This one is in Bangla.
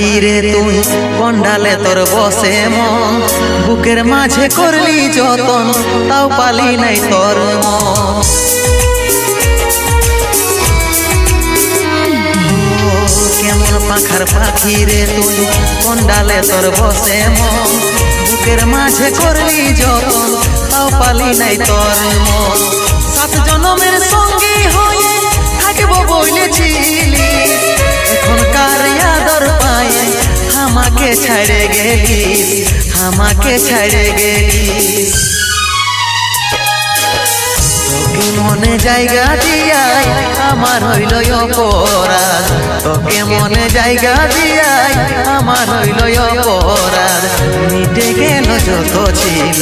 পাখি রে তুই কন্ডালে তোর বসে মন, বুকের মাঝে করলি যতন তাও পালি নাই তোর মন। কেমন পাখার পাখি রে তুই কন্ডালে তোর বসে মন, বুকের মাঝে করলি যতন তাও পালি নাই তোর মন। সাত জনমের সঙ্গী হয়ে থাকবো বলেছিলি, এখনকার আদর পায়ে আমাকে ছাড়ে গেলিস, আমাকে ছাড়ে গেলিস। তোকে মনে জায়গা দিয়াই আমার হইল অপরাধ, তোকে মনে জায়গা দিয়াই আমার হইল অপরাধ। মিটে গেল যত ছিল